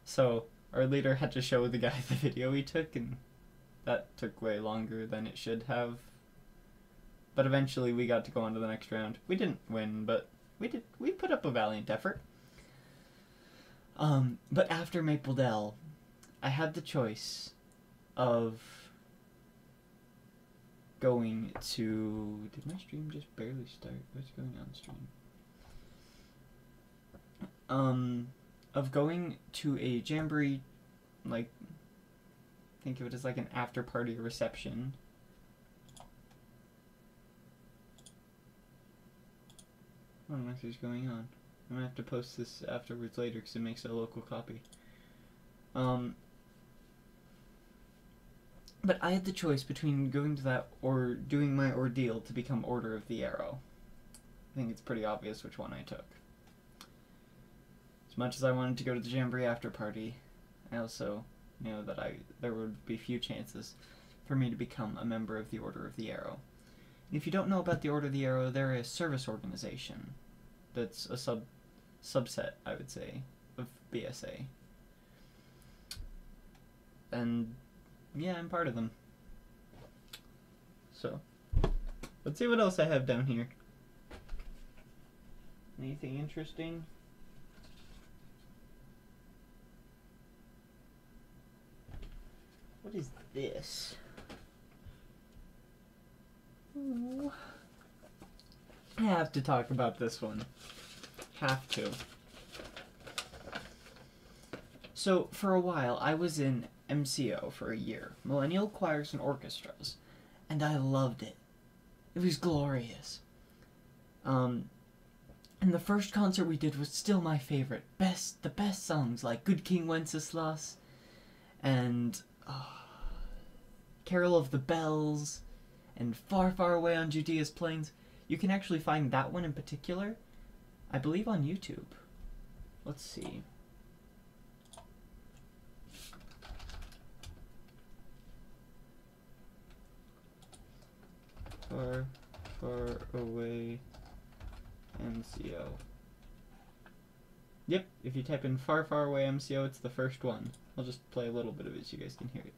So our leader had to show the guy the video he took, and that took way longer than it should have. But eventually we got to go on to the next round. We didn't win, but we put up a valiant effort. But after Maple Dell, I had the choice of going to... Did my stream just barely start? What's going on stream? Of going to a jamboree, like, think of it as like an after party reception. What on earth is going on? I'm gonna have to post this afterwards later because it makes a local copy. But I had the choice between going to that or doing my ordeal to become Order of the Arrow. I think it's pretty obvious which one I took. As much as I wanted to go to the Jamboree after party, I also knew that there would be few chances for me to become a member of the Order of the Arrow. And if you don't know about the Order of the Arrow, they're a service organization that's a subset, I would say, of BSA. And yeah, I'm part of them. So, let's see what else I have down here. Anything interesting? What is this? Ooh. I have to talk about this one. Have to. So, for a while, I was in MCO for a year, Millennial Choirs and Orchestras, and I loved it. It was glorious. And the first concert we did was still my favorite. The best songs like Good King Wenceslas and Carol of the Bells and Far, Far Away on Judea's Plains. You can actually find that one in particular, I believe, on YouTube. Let's see. Far, Far Away MCO. Yep, if you type in Far, Far Away MCO, it's the first one. I'll just play a little bit of it so you guys can hear it.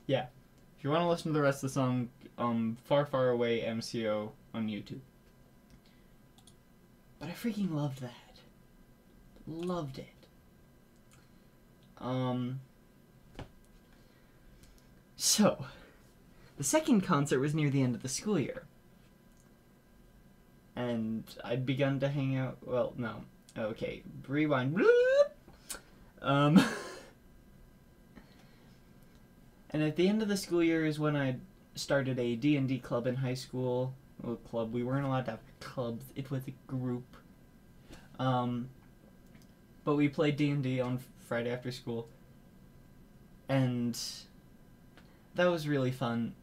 Yeah, if you want to listen to the rest of the song, Far Far Away MCO on YouTube. But I freaking loved that. Loved it. So, the second concert was near the end of the school year. And I'd begun to hang out, well, no. Okay, rewind. And at the end of the school year is when I started a D&D club in high school. Well, club, we weren't allowed to have clubs, it was a group. But we played D&D on Friday after school. And that was really fun.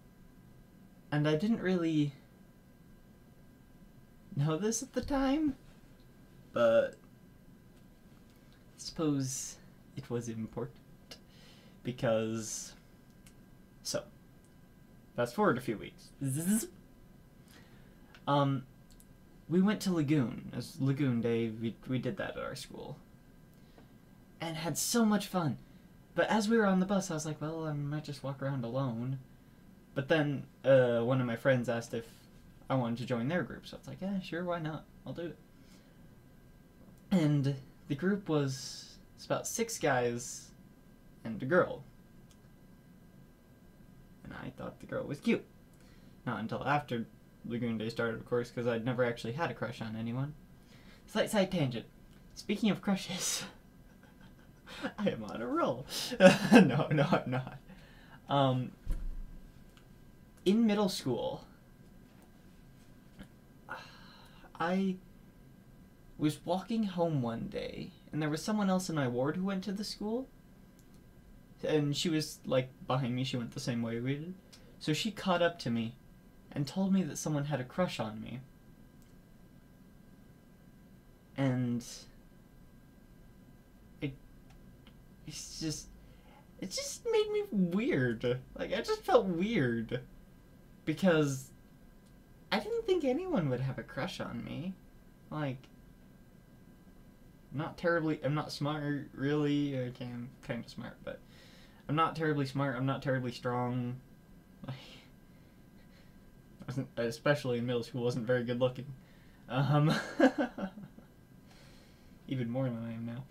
And I didn't really know this at the time, but I suppose it was important. Because... So, fast forward a few weeks. We went to Lagoon. As Lagoon Day, we did that at our school. And had so much fun. But as we were on the bus, I was like, well, I might just walk around alone. But then, one of my friends asked if I wanted to join their group. So I was like, yeah, sure, why not? I'll do it. And the group was... It's about 6 guys and a girl. And I thought the girl was cute. Not until after Lagoon Day started, of course, because I'd never actually had a crush on anyone. Slight side tangent. Speaking of crushes, I am on a roll. No, I'm not. In middle school, I was walking home one day, and there was someone else in my ward who went to the school, and she was, like, behind me. She went the same way we did. So she caught up to me and told me that someone had a crush on me. And it just made me weird. Like, I just felt weird. Because I didn't think anyone would have a crush on me. Like, I'm not smart, really. Okay, I'm kind of smart, but I'm not terribly smart. I'm not terribly strong. Like, I wasn't, especially in middle school, wasn't very good looking. Even more than I am now.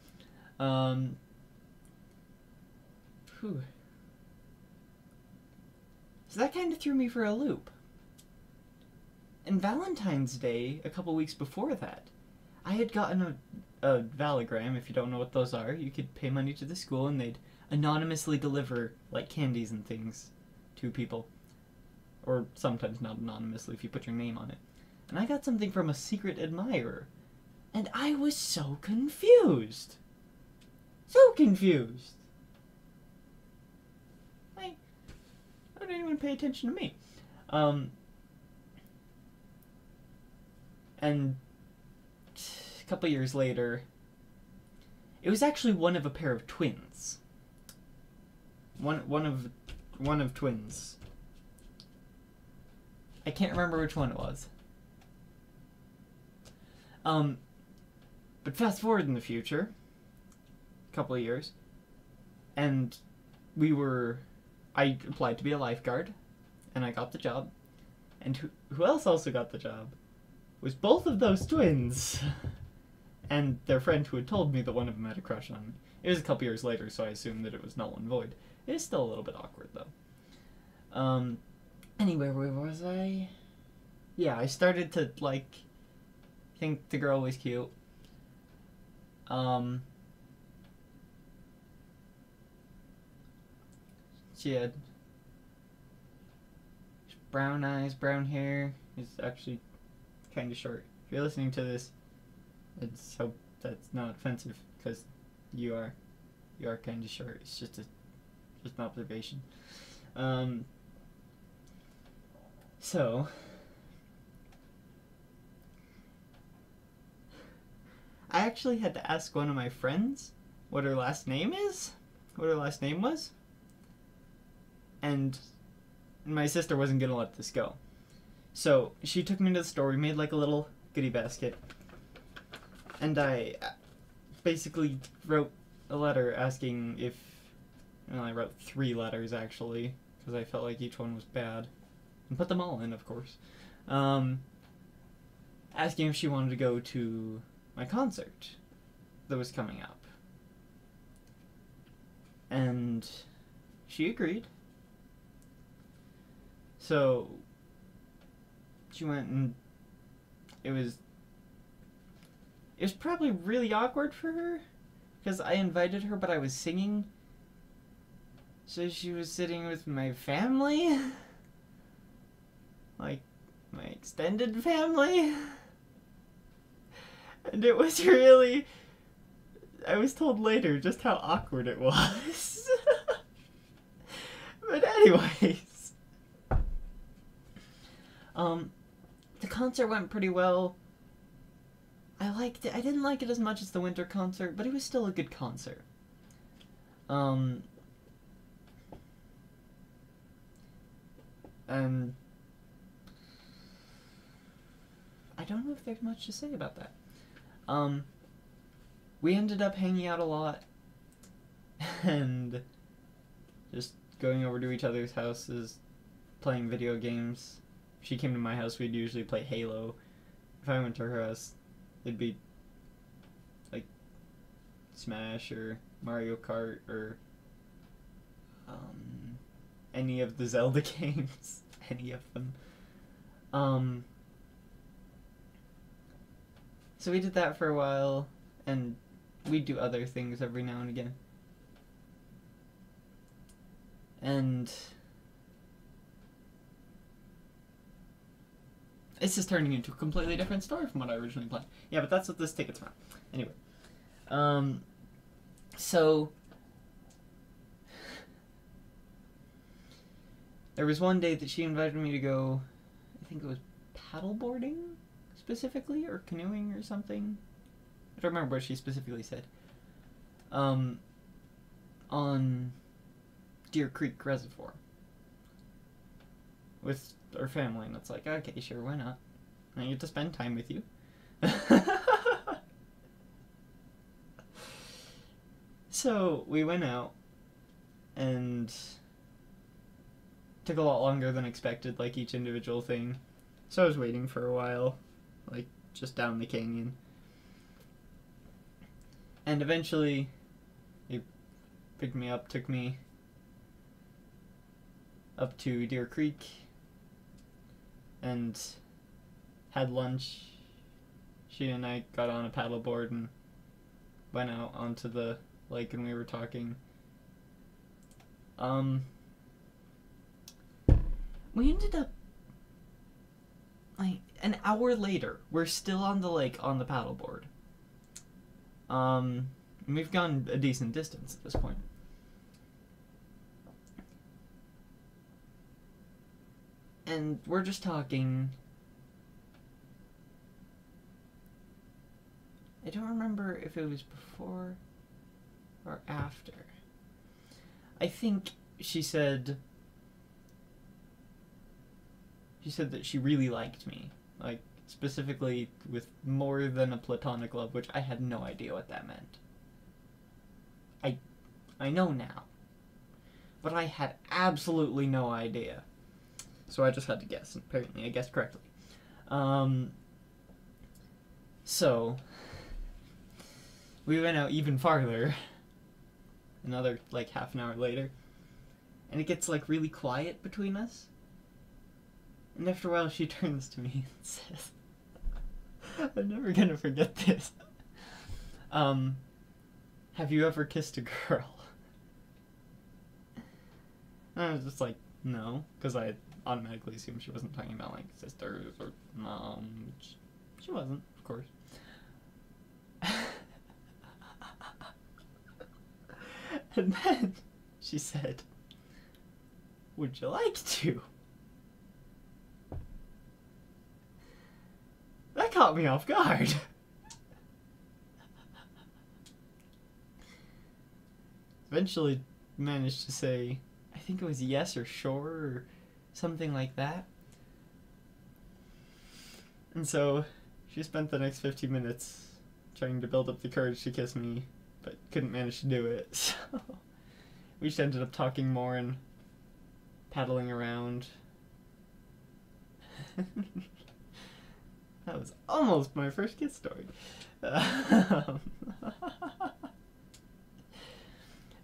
Whew. So that kind of threw me for a loop. And Valentine's Day, a couple weeks before that, I had gotten a Valagram. If you don't know what those are, you could pay money to the school and they'd anonymously deliver, like, candies and things to people. Or sometimes not anonymously if you put your name on it. And I got something from a secret admirer. And I was so confused. So confused. Like, how did anyone pay attention to me? And a couple years later, it was actually one of a pair of twins. One of twins. I can't remember which one it was. But fast forward in the future, a couple of years, and I applied to be a lifeguard, and I got the job. And who else also got the job? Was both of those twins. And their friend who had told me that one of them had a crush on me. It was a couple years later, so I assumed that it was null and void. It is still a little bit awkward, though. Anyway, where was I? Yeah, I started to, like, think the girl was cute. She had brown eyes, brown hair. It's actually kind of short. If you're listening to this, let's hope that's not offensive, because you are kind of short. It's just an observation. So I actually had to ask one of my friends what her last name was, and my sister wasn't gonna let this go. So she took me to the store. We made like a little goodie basket, and I basically wrote a letter asking if, well, I wrote 3 letters actually, because I felt like each one was bad, and put them all in, of course. Asking if she wanted to go to my concert that was coming up. And she agreed. So she went, and it was probably really awkward for her, because I invited her, but I was singing. So she was sitting with my family. Like, my extended family. And it was really... I was told later just how awkward it was. But anyways. The concert went pretty well. I liked it. I didn't like it as much as the winter concert, but it was still a good concert. And I don't know if there's much to say about that. We ended up hanging out a lot and just going over to each other's houses, playing video games. If she came to my house, we'd usually play Halo. If I went to her house, it'd be like Smash or Mario Kart or any of the Zelda games. Any of them. So we did that for a while, and we'd do other things every now and again. And This is turning into a completely different story from what I originally planned. Yeah, but that's what this ticket's from. Anyway. So... There was one day that she invited me to go, I think it was paddleboarding, specifically, or canoeing or something. I don't remember what she specifically said. On Deer Creek Reservoir. With our family, and it's like, okay, sure, why not? I get to spend time with you. So, we went out, and took a lot longer than expected, like each individual thing. So I was waiting for a while, like, just down the canyon. And eventually, he picked me up, took me up to Deer Creek, and had lunch. She and I got on a paddleboard and went out onto the lake, and we were talking. We ended up, like, an hour later, we're still on the lake on the paddleboard. We've gone a decent distance at this point. And we're just talking. I don't remember if it was before or after. I think she said that she really liked me. Like, specifically with more than a platonic love, which I had no idea what that meant. I know now. But I had absolutely no idea. So I just had to guess, and apparently I guessed correctly. So, we went out even farther, another, like, half an hour later, and it gets, like, really quiet between us. And after a while, she turns to me and says, I'm never gonna forget this. Have you ever kissed a girl? And I was just like, no, because I automatically assumed she wasn't talking about, like, sisters or mom. She wasn't, of course. And then she said, would you like to? That caught me off guard. Eventually managed to say, I think it was yes or sure or something like that. And so she spent the next 15 minutes trying to build up the courage to kiss me, but couldn't manage to do it. So we just ended up talking more and paddling around. That was almost my first kiss story. And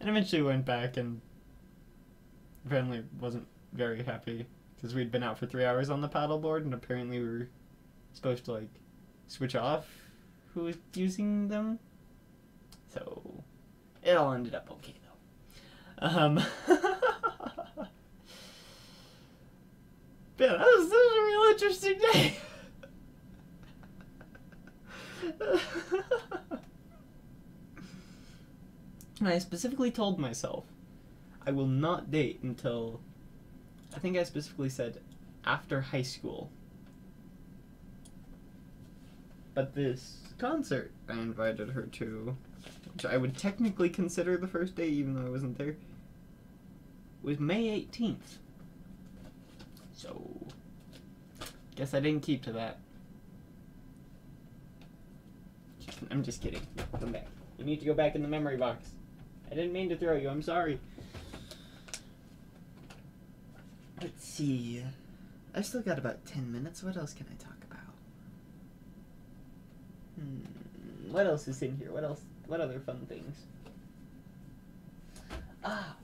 eventually went back, and the family wasn't very happy because we'd been out for 3 hours on the paddleboard, and apparently we were supposed to, like, switch off who was using them. So it all ended up okay though. Yeah, that was a real interesting day. And I specifically told myself I will not date until, I think I specifically said, after high school. But this concert I invited her to, which I would technically consider the first date even though I wasn't there, was May 18th. So, guess I didn't keep to that. I'm just kidding. Come back. You need to go back in the memory box. I didn't mean to throw you. I'm sorry. Let's see. I've still got about 10 minutes. What else can I talk about? What else is in here? What else? What other fun things? Ah,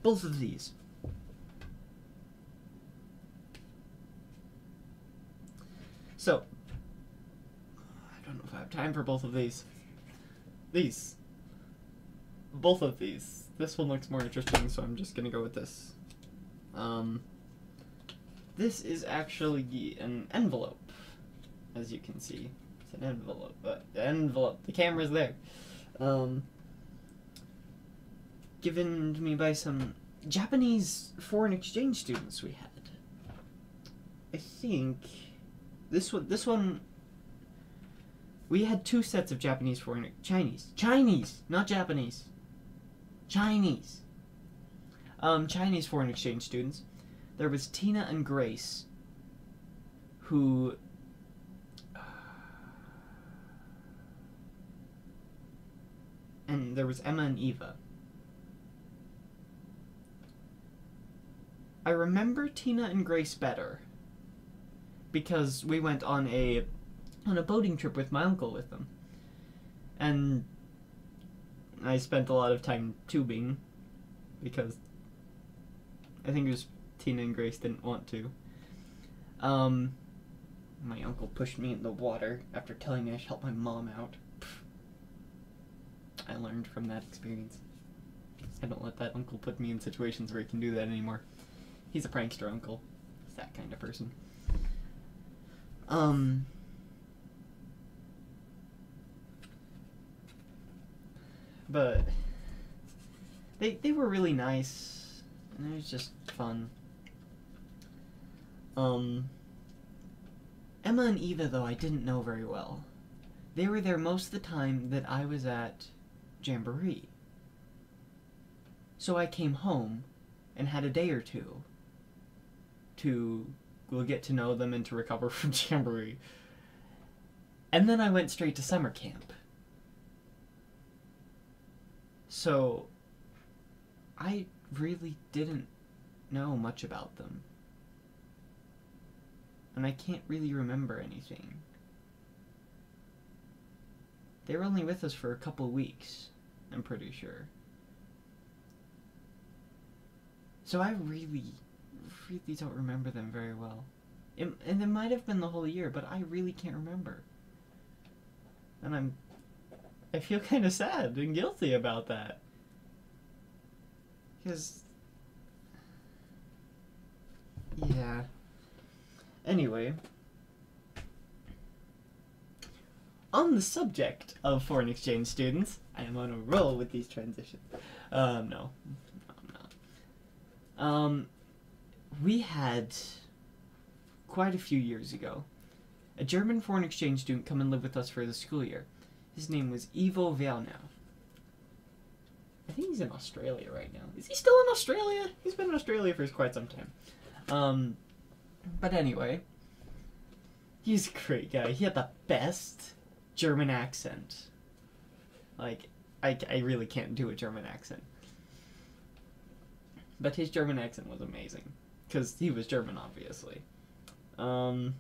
both of these. So, I don't know if I have time for both of these. Both of these. This one looks more interesting, so I'm just gonna go with this. This is actually an envelope as you can see. It's an envelope, but the camera's there. Given to me by some Japanese foreign exchange students we had. I think this one we had 2 sets of Japanese Chinese, not Japanese. Chinese foreign exchange students. There was Tina and Grace, who and there was Emma and Eva. I remember Tina and Grace better because we went on a boating trip with my uncle with them. And I spent a lot of time tubing because I think it was Tina and Grace didn't want to. My uncle pushed me in the water after telling me I should help my mom out. I learned from that experience. I don't let that uncle put me in situations where he can do that anymore. He's a prankster uncle. He's that kind of person. But they were really nice, and it was just fun. Emma and Eva, though, I didn't know very well. They were there most of the time that I was at Jamboree. So I came home and had a day or two to get to know them and to recover from Jamboree. And then I went straight to summer camp. So I really didn't know much about them. And I can't really remember anything. They were only with us for a couple weeks, I'm pretty sure. So I really don't remember them very well. And it might have been the whole year, but I really can't remember. And I feel kind of sad and guilty about that. Because... yeah. Anyway. On the subject of foreign exchange students, I am on a roll with these transitions. No, I'm not. We had, quite a few years ago, a German foreign exchange student come and live with us for the school year. His name was Ivo Werner. I think he's in Australia right now. Is he still in Australia? He's been in Australia for quite some time. But anyway, he's a great guy. He had the best German accent. Like, I really can't do a German accent. But his German accent was amazing. Because he was German, obviously. But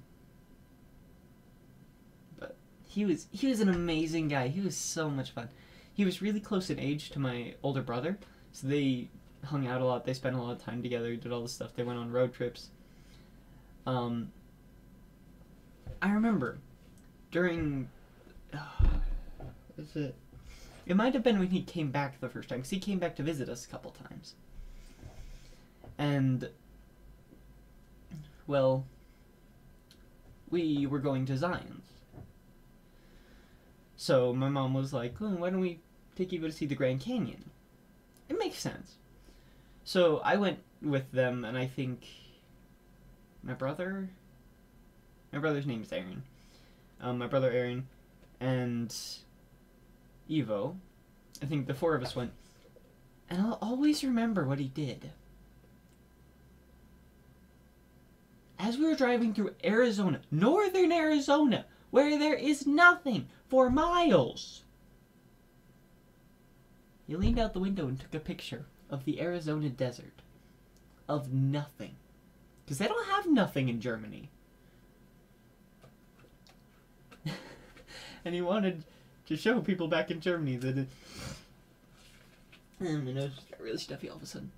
he was an amazing guy. He was so much fun. He was really close in age to my older brother. So they hung out a lot. They spent a lot of time together. Did all this stuff. They went on road trips. I remember during... It might have been when he came back the first time. Because he came back to visit us a couple times. And... well, we were going to Zion's. So my mom was like, oh, why don't we take Eva to see the Grand Canyon? It makes sense. So I went with them, and I think my brother's name is Aaron. My brother Aaron and Evo. I think the 4 of us went. And I'll always remember what he did. As we were driving through Arizona, northern Arizona, where there is nothing for miles, he leaned out the window and took a picture of the Arizona desert. Of nothing. Because they don't have nothing in Germany. And he wanted to show people back in Germany that it... my nose just got really stuffy all of a sudden.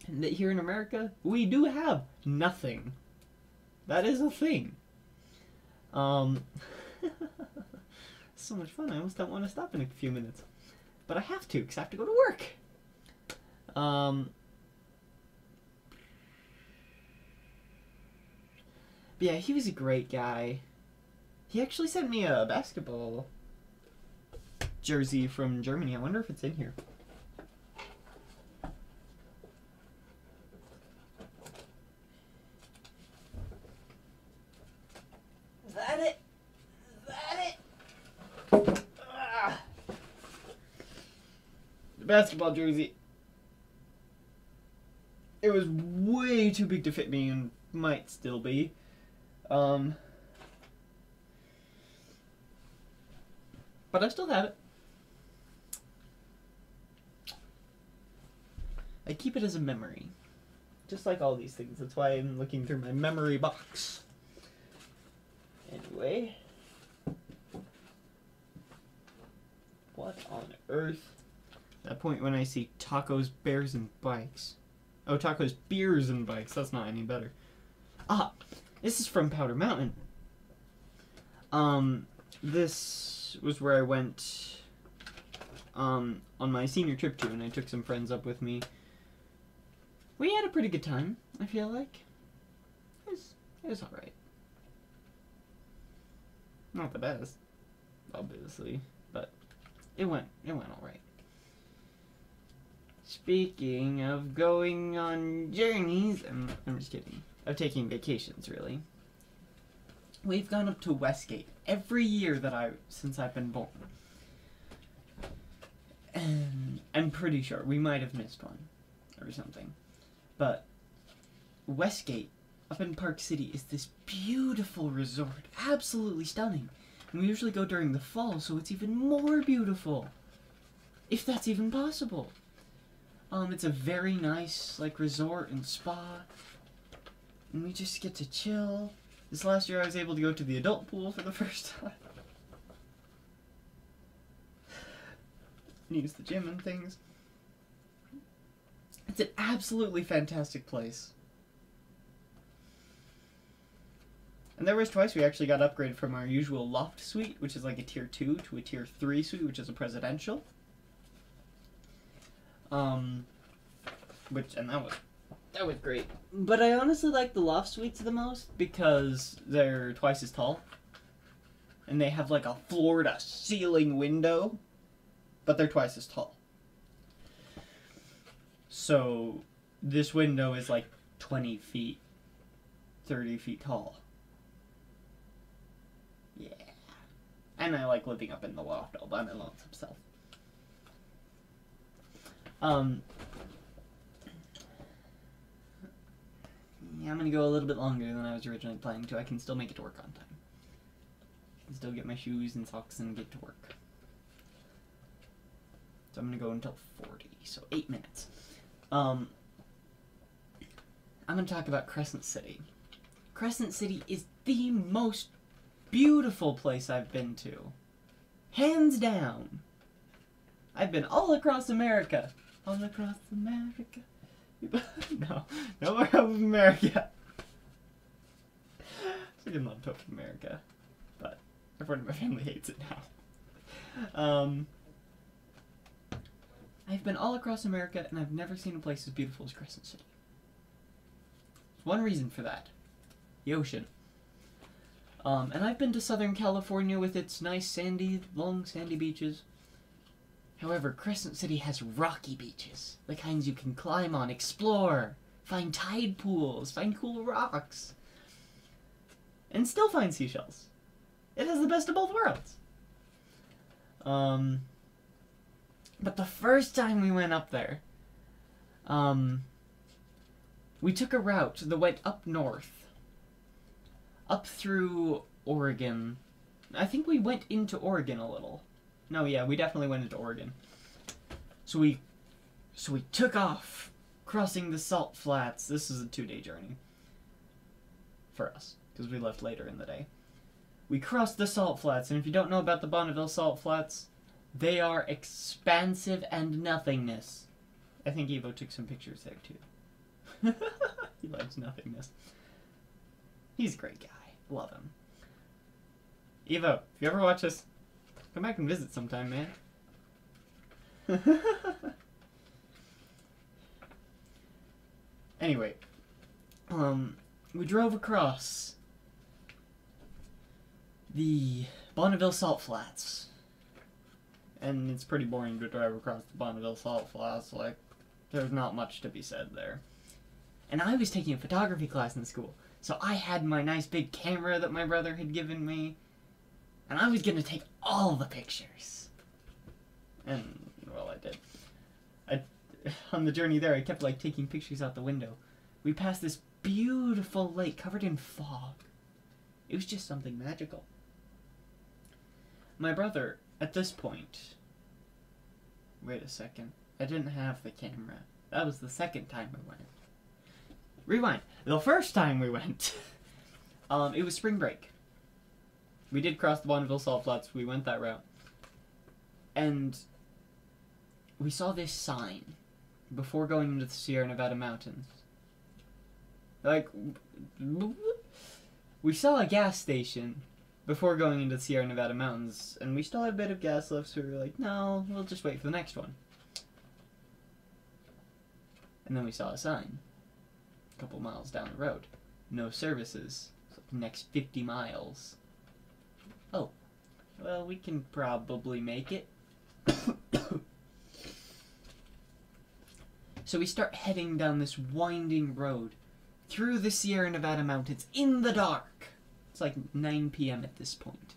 And that here in America, we do have nothing. That is a thing. So much fun, I almost don't want to stop in a few minutes. But I have to, because I have to go to work. But yeah, he was a great guy. He actually sent me a basketball jersey from Germany. I wonder if it's in here. Is that it? Is that it? Ah. The basketball jersey. It was way too big to fit me and might still be. But I still have it. I keep it as a memory. Just like all these things. That's why I'm looking through my memory box. Anyway. What on earth? That point when I see tacos, bears, and bikes. Oh, tacos, beers, and bikes. That's not any better. Ah, this is from Powder Mountain. This was where I went on my senior trip to, and I took some friends up with me. We had a pretty good time, I feel like. It was alright. Not the best, obviously, but it went alright. Speaking of going on journeys, I'm just kidding. Of taking vacations, really. We've gone up to Westgate every year since I've been born. And I'm pretty sure we might have missed one or something. But Westgate up in Park City is this beautiful resort, absolutely stunning. And we usually go during the fall, so it's even more beautiful. If that's even possible. It's a very nice, like, resort and spa. And we just get to chill. This last year I was able to go to the adult pool for the first time. And use the gym and things. It's an absolutely fantastic place. And there was twice we actually got upgraded from our usual loft suite, which is like a tier 2, to a tier 3 suite, which is a presidential. And that was great. But I honestly like the loft suites the most because they're twice as tall. And they have like a floor-to-ceiling window, but they're twice as tall. So this window is like 20 feet, 30 feet tall. Yeah. And I like living up in the loft all by my lonesome self. Yeah, I'm gonna go a little bit longer than I was originally planning to. I can still make it to work on time. I can still get my shoes and socks and get to work. So I'm gonna go until 40, so 8 minutes. I'm gonna talk about Crescent City. Crescent City is the most beautiful place I've been to. Hands down. I've been all across America. All across America. No, nowhere of America. I didn't love Token America, but everyone in my family hates it now. I've been all across America, and I've never seen a place as beautiful as Crescent City. There's one reason for that. The ocean. And I've been to Southern California with its nice long sandy beaches. However, Crescent City has rocky beaches. The kinds you can climb on, explore, find tide pools, find cool rocks. And still find seashells. It has the best of both worlds. But the first time we went up there, we took a route that went up north. Up through Oregon. I think we went into Oregon a little. No, yeah, we definitely went into Oregon. So we took off, crossing the Salt Flats. This is a 2-day journey. For us, because we left later in the day. We crossed the Salt Flats, and if you don't know about the Bonneville Salt Flats, they are expansive and nothingness. I think Evo took some pictures there, too. He likes nothingness. He's a great guy. Love him. Evo, if you ever watch this, come back and visit sometime, man. Anyway, we drove across the Bonneville Salt Flats. And it's pretty boring to drive across the Bonneville Salt Flats. Like, there's not much to be said there. And I was taking a photography class in school, so I had my nice big camera that my brother had given me, and I was gonna take all the pictures. And, well, I did. On the journey there, I kept, like, taking pictures out the window. We passed this beautiful lake covered in fog. It was just something magical. My brother, at this point... Wait a second. I didn't have the camera. That was the second time we went. Rewind. The first time we went, it was spring break. We did cross the Bonneville Salt Flats. We went that route. And we saw this sign before going into the Sierra Nevada mountains. Like, we saw a gas station before going into the Sierra Nevada mountains, and we still had a bit of gas left, so we were like, no, we'll just wait for the next one. And then we saw a sign a couple miles down the road. No services. So next 50 miles. Oh. Well, we can probably make it. So we start heading down this winding road through the Sierra Nevada mountains in the dark. It's like 9 p.m. at this point.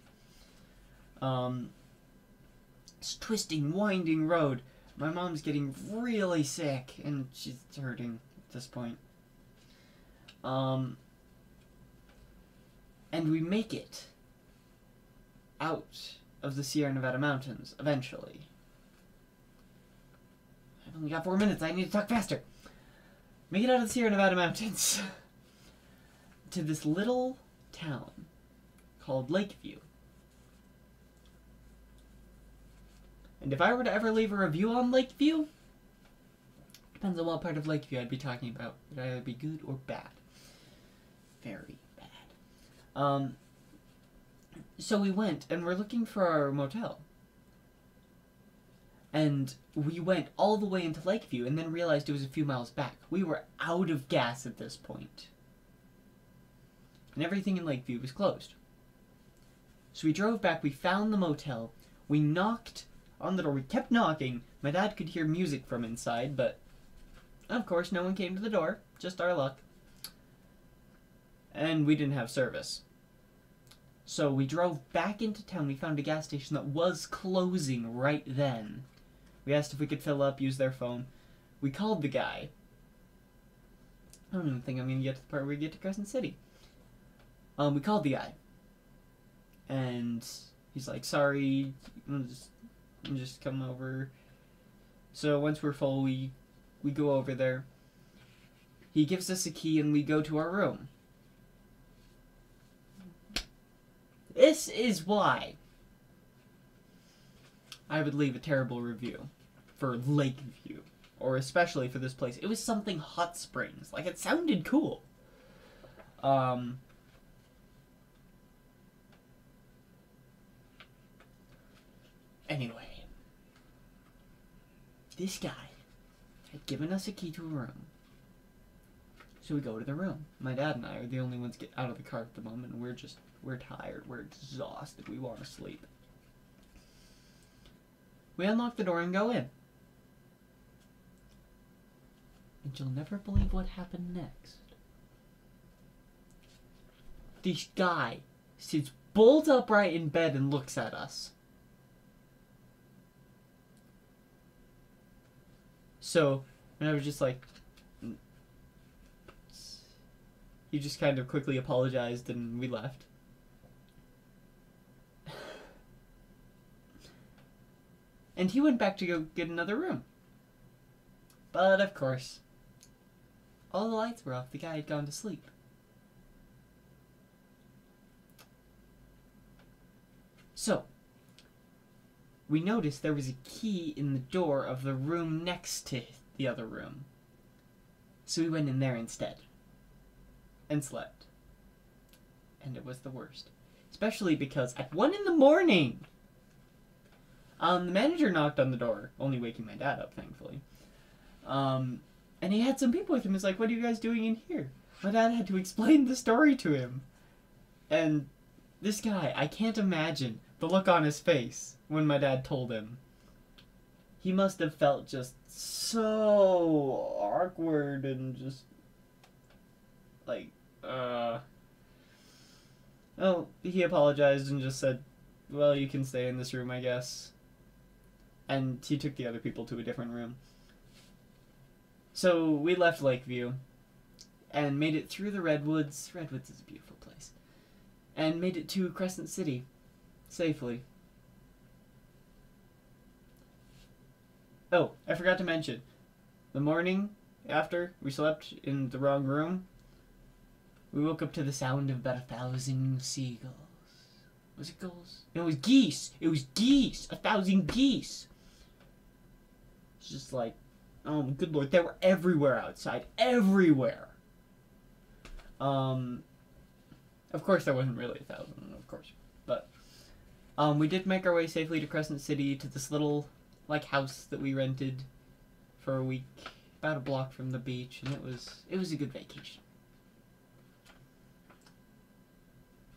It's twisting, winding road. My mom's getting really sick, and she's hurting at this point. And we make it out of the Sierra Nevada mountains, eventually. I've only got 4 minutes, I need to talk faster. Make it out of the Sierra Nevada mountains to this little town called Lakeview. And if I were to ever leave a review on Lakeview, depends on what part of Lakeview I'd be talking about. It would either be good or bad. Very bad. So we went, and we're looking for our motel. And we went all the way into Lakeview, and then realized it was a few miles back. We were out of gas at this point. And everything in Lakeview was closed. So we drove back, we found the motel, we knocked on the door, we kept knocking. My dad could hear music from inside, but of course no one came to the door, just our luck. And we didn't have service. So we drove back into town, we found a gas station that was closing right then. We asked if we could fill up, use their phone. We called the guy. I don't even think I'm gonna get to the part where we get to Crescent City. We called the guy. And he's like, sorry, I'm just come over. So once we're full, we go over there. He gives us a key and we go to our room. This is why I would leave a terrible review for Lakeview, or especially for this place. It was something hot springs. Like, it sounded cool. Anyway, this guy had given us a key to a room. So we go to the room. My dad and I are the only ones get out of the car at the moment, and we're tired, we're exhausted, we want to sleep. We unlock the door and go in. And you'll never believe what happened next. This guy sits bolt upright in bed and looks at us. So, and I was just like, he just kind of quickly apologized and we left. And he went back to go get another room. But of course, all the lights were off. The guy had gone to sleep. So, we noticed there was a key in the door of the room next to the other room. So we went in there instead. And slept. And it was the worst. Especially because at 1 in the morning, the manager knocked on the door, only waking my dad up, thankfully. And he had some people with him. He's like, what are you guys doing in here? My dad had to explain the story to him. And This guy, I can't imagine the look on his face when my dad told him. He must have felt just so awkward and just like, Oh, he apologized and just said, well, you can stay in this room, I guess. And he took the other people to a different room. So we left Lakeview and made it through the Redwoods. Redwoods is a beautiful place. And made it to Crescent City safely. Oh, I forgot to mention. The morning after we slept in the wrong room, we woke up to the sound of about 1,000 seagulls. Was it gulls? No, it was geese. It was geese. 1,000 geese. It's just like, oh, good lord. They were everywhere outside. Everywhere. Of course there wasn't really 1,000, of course. But, we did make our way safely to Crescent City, to this little, like, house that we rented for a week. About a block from the beach, and it was a good vacation.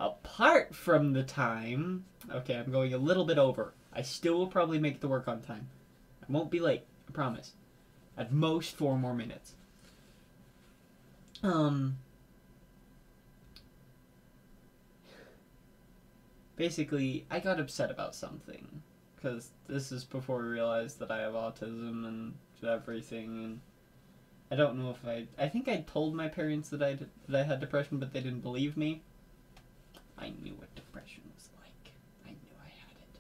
Apart from the time... Okay, I'm going a little bit over. I still will probably make the work on time. I won't be late, I promise. At most 4 more minutes. Basically, I got upset about something. Because this is before I realized that I have autism and everything, and... I don't know if I think I told my parents that I had depression, but they didn't believe me. I knew what depression was like. I knew I had it.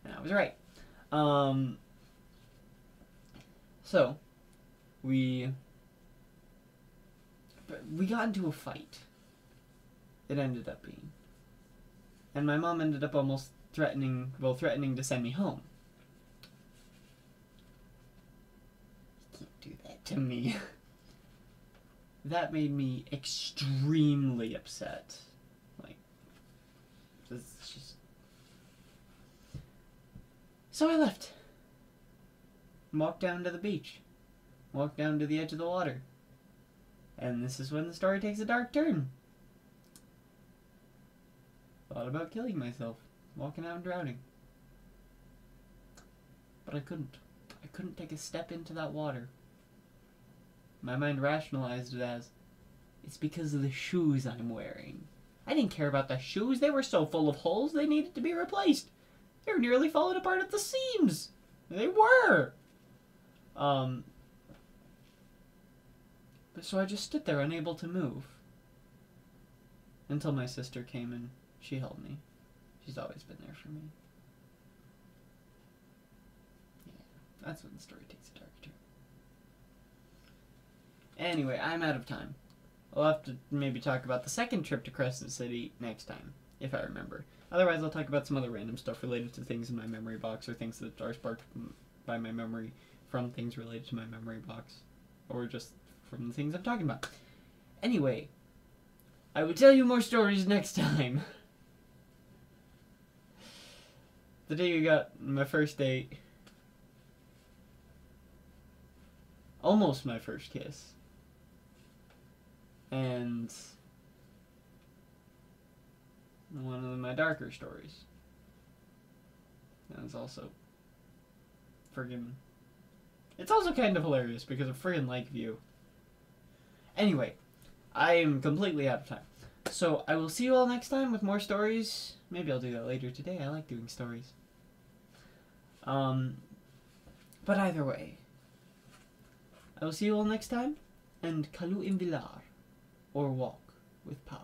And I was right. So, we got into a fight. It ended up being. And my mom ended up almost threatening to send me home. You can't do that to me. That made me extremely upset. It's just... So I left. Walked down to the beach. Walked down to the edge of the water. And this is when the story takes a dark turn. Thought about killing myself. Walking out and drowning. But I couldn't. I couldn't take a step into that water. My mind rationalized it as, it's because of the shoes I'm wearing. I didn't care about the shoes. They were so full of holes, they needed to be replaced. They were nearly falling apart at the seams. They were. So I just stood there, unable to move. Until my sister came and she held me. She's always been there for me. Yeah, that's when the story takes a dark turn. Anyway, I'm out of time. I'll have to maybe talk about the second trip to Crescent City next time, if I remember. Otherwise, I'll talk about some other random stuff related to things in my memory box, or things that are sparked by my memory from things related to my memory box, or just from the things I'm talking about. Anyway, I will tell you more stories next time. The day you got my first date. Almost my first kiss. And one of my darker stories. And it's also friggin'... It's also kind of hilarious because of friggin' Lakeview. Anyway, I am completely out of time. So I will see you all next time with more stories. Maybe I'll do that later today. I like doing stories. But either way, I will see you all next time. And Kalu Imbilar. Or walk with power.